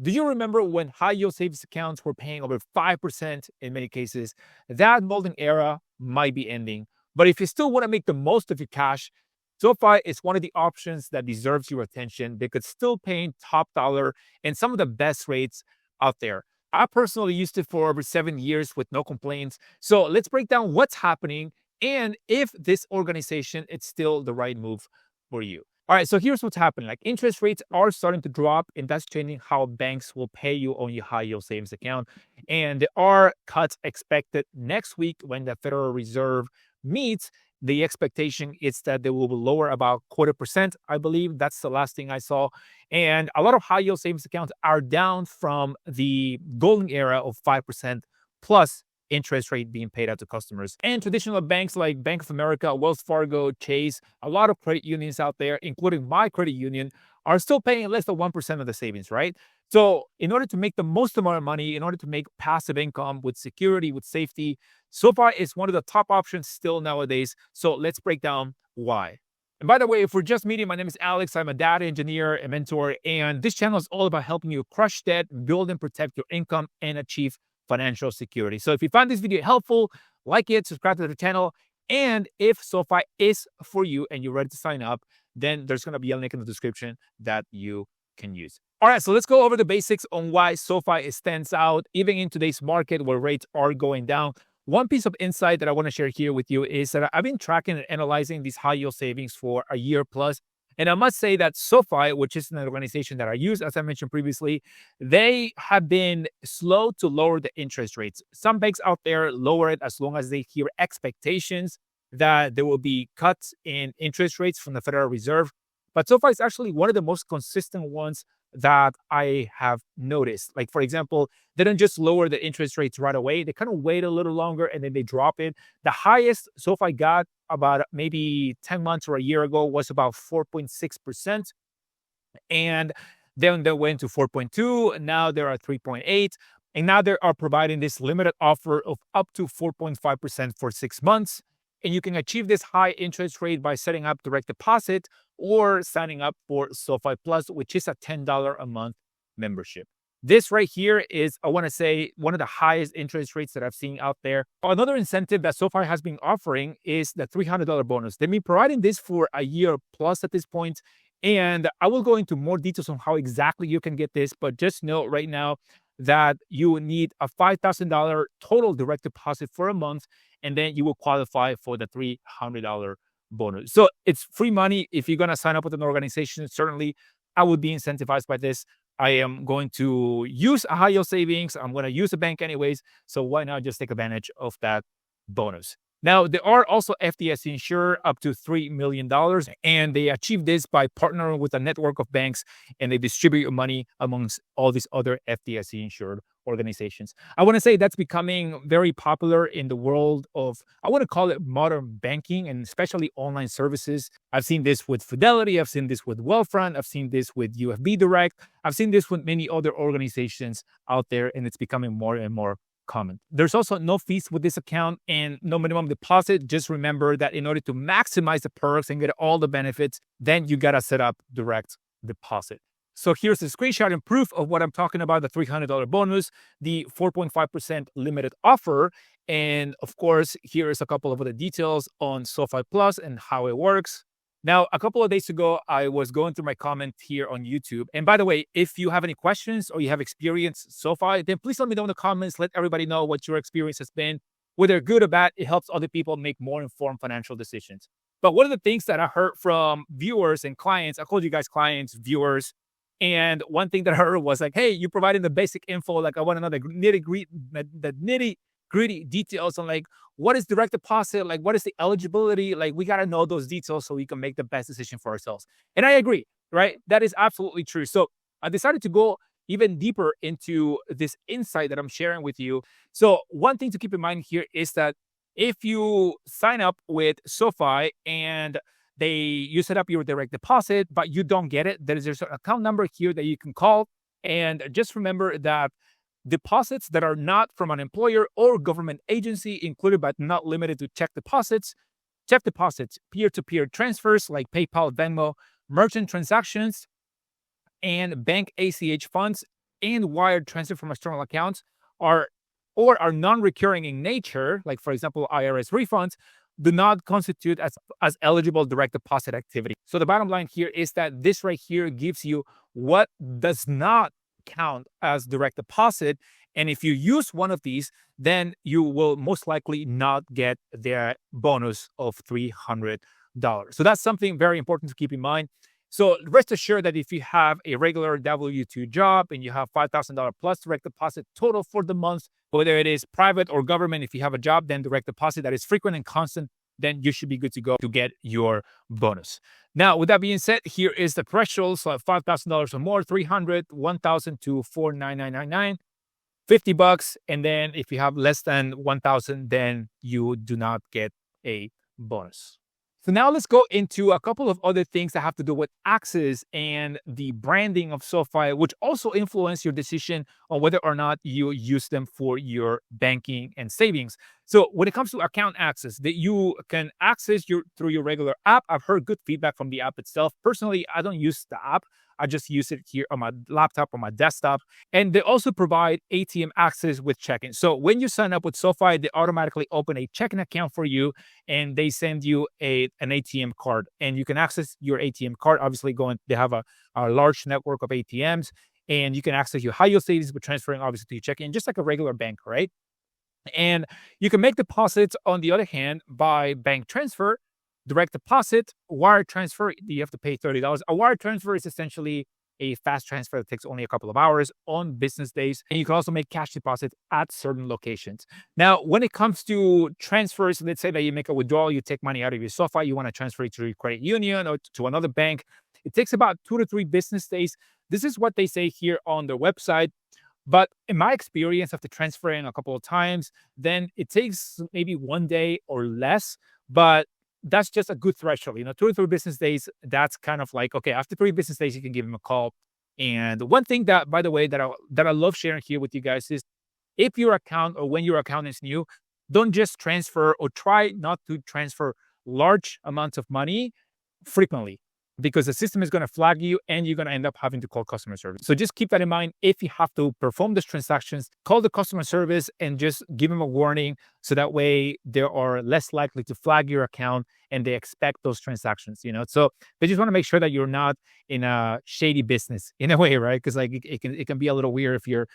Do you remember when high yield savings accounts were paying over 5% in many cases? That golden era might be ending. But if you still want to make the most of your cash, SoFi is one of the options that deserves your attention because still paying top dollar and some of the best rates out there. I personally used it for over 7 years with no complaints. So let's break down what's happening and if this organization is still the right move for you. All right, so here's what's happening. Like interest rates are starting to drop, and that's changing how banks will pay you on your high yield savings account. And there are cuts expected next week when the Federal Reserve meets. The expectation is that they will lower about 0.25%. I believe that's the last thing I saw. And a lot of high yield savings accounts are down from the golden era of 5% plus interest rate being paid out to customers. And traditional banks like Bank of America, Wells Fargo, Chase, a lot of credit unions out there, including my credit union, are still paying less than 1% of the savings, right? So in order to make the most amount of money, in order to make passive income with security, with safety, SoFi is one of the top options still nowadays. So let's break down why. And by the way, if we're just meeting, my name is Alex. I'm a data engineer, a mentor, and this channel is all about helping you crush debt, build and protect your income, and achieve financial security. So if you found this video helpful, like it, subscribe to the channel, and if SoFi is for you and you're ready to sign up, then there's going to be a link in the description that you can use. All right, so let's go over the basics on why SoFi stands out, even in today's market where rates are going down. One piece of insight that I want to share here with you is that I've been tracking and analyzing these high yield savings for a year plus. And I must say that SoFi, which is an organization that I use, as I mentioned previously, they have been slow to lower the interest rates. Some banks out there lower it as long as they hear expectations that there will be cuts in interest rates from the Federal Reserve. But SoFi is actually one of the most consistent ones that I have noticed. Like, for example, they don't just lower the interest rates right away. They kind of wait a little longer and then they drop it. The highest SoFi got about maybe 10 months or a year ago was about 4.6%. And then they went to 4.2. And now they're at 3.8. And now they are providing this limited offer of up to 4.5% for 6 months. And you can achieve this high interest rate by setting up direct deposit or signing up for SoFi Plus, which is a $10 a month membership. This right here is, I want to say, one of the highest interest rates that I've seen out there. Another incentive that SoFi has been offering is the $300 bonus. They've been providing this for a year plus at this point. And I will go into more details on how exactly you can get this, but just know right now that you need a $5,000 total direct deposit for a month, and then you will qualify for the $300 bonus. So it's free money. If you're going to sign up with an organization, certainly I would be incentivized by this. I am going to use a high yield savings. I'm going to use a bank anyways. So why not just take advantage of that bonus? Now, they are also FDIC insured up to $3 million, and they achieve this by partnering with a network of banks, and they distribute your money amongst all these other FDIC insured organizations. I want to say that's becoming very popular in the world of, I want to call it modern banking, and especially online services. I've seen this with Fidelity. I've seen this with Wealthfront. I've seen this with UFB Direct. I've seen this with many other organizations out there, and it's becoming more and more common. There's also no fees with this account and no minimum deposit. Just remember that in order to maximize the perks and get all the benefits, then you got to set up direct deposit. So here's a screenshot and proof of what I'm talking about, the $300 bonus, the 4.5% limited offer. And of course, here is a couple of other details on SoFi Plus and how it works. Now, a couple of days ago, I was going through my comment here on YouTube. And by the way, if you have any questions or you have experienced SoFi, then please let me know in the comments. Let everybody know what your experience has been. Whether good or bad, it helps other people make more informed financial decisions. But one of the things that I heard from viewers and clients, I called you guys clients, viewers, and one thing that I heard was like, hey, you're providing the basic info. Like, I want to know the nitty-gritty details on like, what is direct deposit? Like, what is the eligibility? Like, we got to know those details so we can make the best decision for ourselves. And I agree, right? That is absolutely true. So I decided to go even deeper into this insight that I'm sharing with you. So one thing to keep in mind here is that if you sign up with SoFi and you set up your direct deposit, but you don't get it, there's an account number here that you can call. And just remember that deposits that are not from an employer or government agency, included but not limited to check deposits, peer-to-peer transfers like PayPal, Venmo, merchant transactions, and bank ACH funds, and wire transfer from external accounts are or are non-recurring in nature, like for example, IRS refunds, do not constitute as eligible direct deposit activity. So the bottom line here is that this right here gives you what does not count as direct deposit. And if you use one of these, then you will most likely not get their bonus of $300. So that's something very important to keep in mind. So rest assured that if you have a regular W-2 job and you have $5,000 plus direct deposit total for the month, whether it is private or government, if you have a job, then direct deposit that is frequent and constant, then you should be good to go to get your bonus. Now, with that being said, here is the threshold. So $5,000 or more, 300, 1,000 to 49999, $50. And then if you have less than 1,000, then you do not get a bonus. So now let's go into a couple of other things that have to do with access and the branding of SoFi, which also influence your decision on whether or not you use them for your banking and savings. So when it comes to account access, that you can access through your regular app. I've heard good feedback from the app itself. Personally, I don't use the app. I just use it here on my laptop or my desktop. And they also provide ATM access with checking. So when you sign up with SoFi, they automatically open a checking account for you and they send you an ATM card. And you can access your ATM card. Obviously, they have a large network of ATMs, and you can access your high yield savings by transferring obviously to your checking, just like a regular bank, right? And you can make deposits, on the other hand, by bank transfer, direct deposit, wire transfer. You have to pay $30. A wire transfer is essentially a fast transfer that takes only a couple of hours on business days. And you can also make cash deposits at certain locations. Now, when it comes to transfers, let's say that you make a withdrawal, you take money out of your SoFi, you want to transfer it to your credit union or to another bank. It takes about 2 to 3 business days. This is what they say here on their website. But in my experience, after transferring a couple of times, then it takes maybe 1 day or less. But that's just a good threshold. 2 to 3 business days, that's kind of like, okay, after 3 business days, you can give them a call. And one thing that, by the way, that I love sharing here with you guys is if your account or when your account is new, don't just transfer or try not to transfer large amounts of money frequently, because the system is going to flag you and you're going to end up having to call customer service. So just keep that in mind. If you have to perform these transactions, call the customer service and just give them a warning. So that way they are less likely to flag your account and they expect those transactions, So they just want to make sure that you're not in a shady business in a way, right? Because like it can be a little weird if you're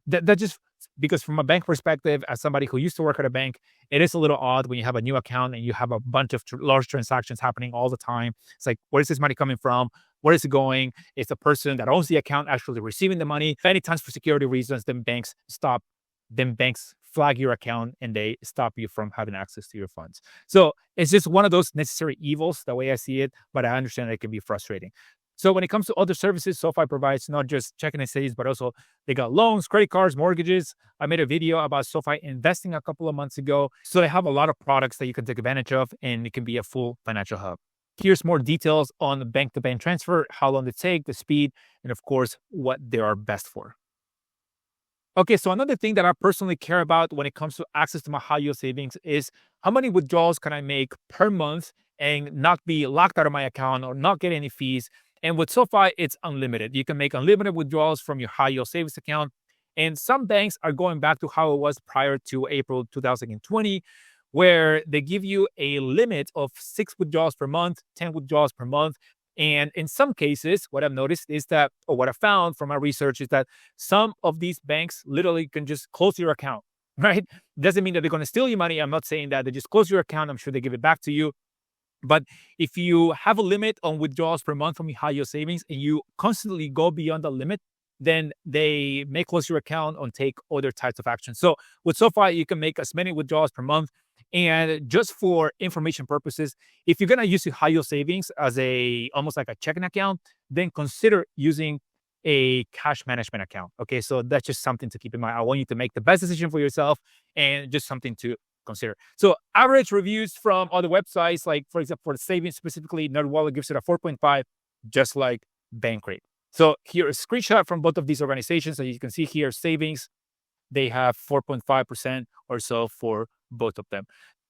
that just because from a bank perspective, as somebody who used to work at a bank, it is a little odd when you have a new account and you have a bunch of large transactions happening all the time. It's like, where is this money coming from? Where is it going? Is the person that owns the account actually receiving the money? Many times for security reasons, then banks flag your account and they stop you from having access to your funds. So it's just one of those necessary evils, the way I see it, but I understand that it can be frustrating. So when it comes to other services, SoFi provides not just checking and savings, but also they got loans, credit cards, mortgages. I made a video about SoFi investing a couple of months ago. So they have a lot of products that you can take advantage of, and it can be a full financial hub. Here's more details on the bank-to-bank transfer, how long they take, the speed, and of course, what they are best for. Okay, so another thing that I personally care about when it comes to access to my high yield savings is how many withdrawals can I make per month and not be locked out of my account or not get any fees. And with SoFi, it's unlimited. You can make unlimited withdrawals from your high yield savings account. And some banks are going back to how it was prior to April 2020, where they give you a limit of 6 withdrawals per month, 10 withdrawals per month. And in some cases, what I've noticed is that, or what I found from my research is that some of these banks literally can just close your account, right? Doesn't mean that they're going to steal your money. I'm not saying that. They just close your account. I'm sure they give it back to you. But if you have a limit on withdrawals per month from your high yield savings and you constantly go beyond the limit, then they may close your account and take other types of actions. So with SoFi, you can make as many withdrawals per month. And just for information purposes, if you're going to use your high yield savings as almost like a checking account, then consider using a cash management account. Okay, so that's just something to keep in mind. I want you to make the best decision for yourself and just something to consider. So average reviews from other websites, like for example, for the savings specifically, NerdWallet gives it a 4.5, just like Bankrate. So here a screenshot from both of these organizations. As you can see here, savings, they have 4.5% or so for both of them.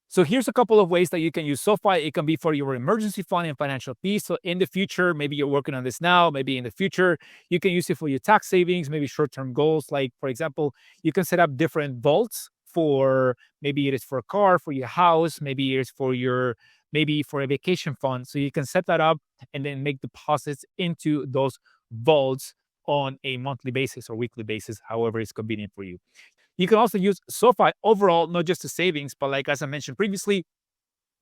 So here's a couple of ways that you can use SoFi. It can be for your emergency fund and financial peace. So in the future, maybe you're working on this now, maybe in the future, you can use it for your tax savings, maybe short-term goals. Like, for example, you can set up different vaults for, maybe it is for a car, for your house, maybe it's for your, maybe for a vacation fund. So you can set that up and then make deposits into those vaults on a monthly basis or weekly basis, however it's convenient for you. You can also use SoFi overall, not just the savings, but like as I mentioned previously,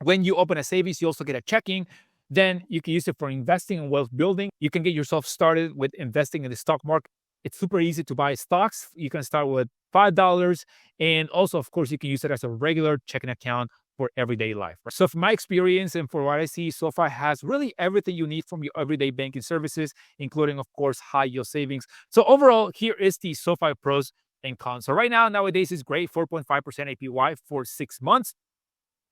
when you open a savings, you also get a checking. Then you can use it for investing and wealth building. You can get yourself started with investing in the stock market. It's super easy to buy stocks. You can start with $5. And also, of course, you can use it as a regular checking account for everyday life. So from my experience and for what I see, SoFi has really everything you need from your everyday banking services, including, of course, high yield savings. So overall, here is the SoFi pros and cons. So right now, nowadays, it's great, 4.5% APY for 6 months.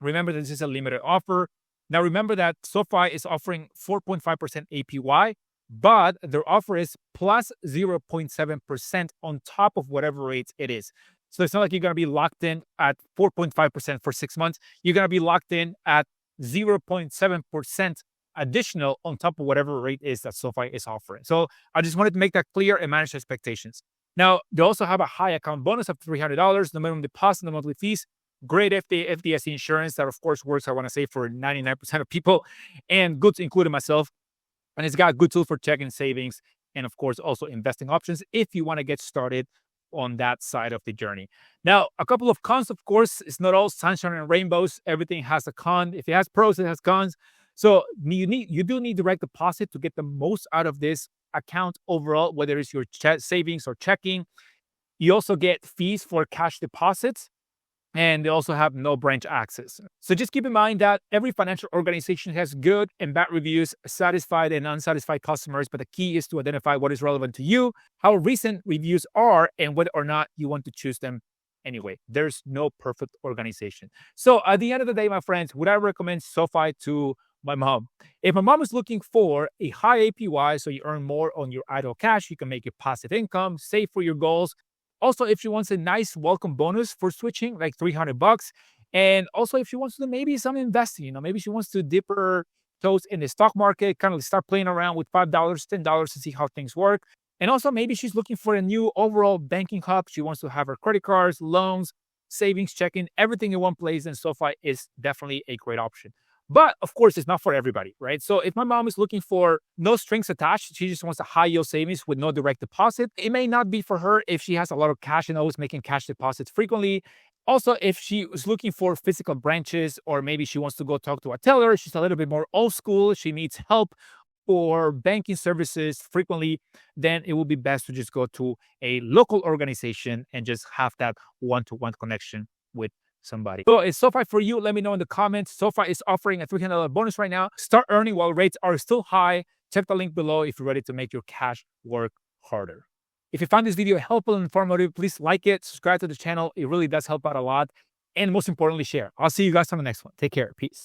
Remember, this is a limited offer. Now, remember that SoFi is offering 4.5% APY, but their offer is plus 0.7% on top of whatever rates it is. So it's not like you're going to be locked in at 4.5% for 6 months. You're going to be locked in at 0.7% additional on top of whatever rate is that SoFi is offering. So I just wanted to make that clear and manage expectations. Now, they also have a high account bonus of $300, the minimum deposit, the monthly fees, great FDIC insurance that, of course, works, I want to say, for 99% of people, and goods including myself. And it's got good tools for checking savings and, of course, also investing options if you want to get started on that side of the journey. Now, a couple of cons, of course, it's not all sunshine and rainbows. Everything has a con. If it has pros, it has cons. So you do need direct deposit to get the most out of this account overall, whether it's your savings or checking. You also get fees for cash deposits, and they also have no branch access. So just keep in mind that every financial organization has good and bad reviews, satisfied and unsatisfied customers, but the key is to identify what is relevant to you, how recent reviews are, and whether or not you want to choose them anyway. There's no perfect organization. So at the end of the day, my friends, would I recommend SoFi to my mom? If my mom is looking for a high APY, so you earn more on your idle cash, you can make your passive income, save for your goals. Also, if she wants a nice welcome bonus for switching, like $300, and also if she wants to do maybe some investing, maybe she wants to dip her toes in the stock market, kind of start playing around with $5, $10 to see how things work. And also maybe she's looking for a new overall banking hub. She wants to have her credit cards, loans, savings, checking, everything in one place. And SoFi is definitely a great option. But of course, it's not for everybody, right? So if my mom is looking for no strings attached, she just wants a high yield savings with no direct deposit, it may not be for her if she has a lot of cash and always making cash deposits frequently. Also, if she is looking for physical branches, or maybe she wants to go talk to a teller, she's a little bit more old school, she needs help for banking services frequently, then it will be best to just go to a local organization and just have that one-to-one connection with somebody. So is SoFi for you? Let me know in the comments. SoFi is offering a $300 bonus right now. Start earning while rates are still high. Check the link below if you're ready to make your cash work harder. If you found this video helpful and informative, please like it, subscribe to the channel. It really does help out a lot. And most importantly, share. I'll see you guys on the next one. Take care. Peace.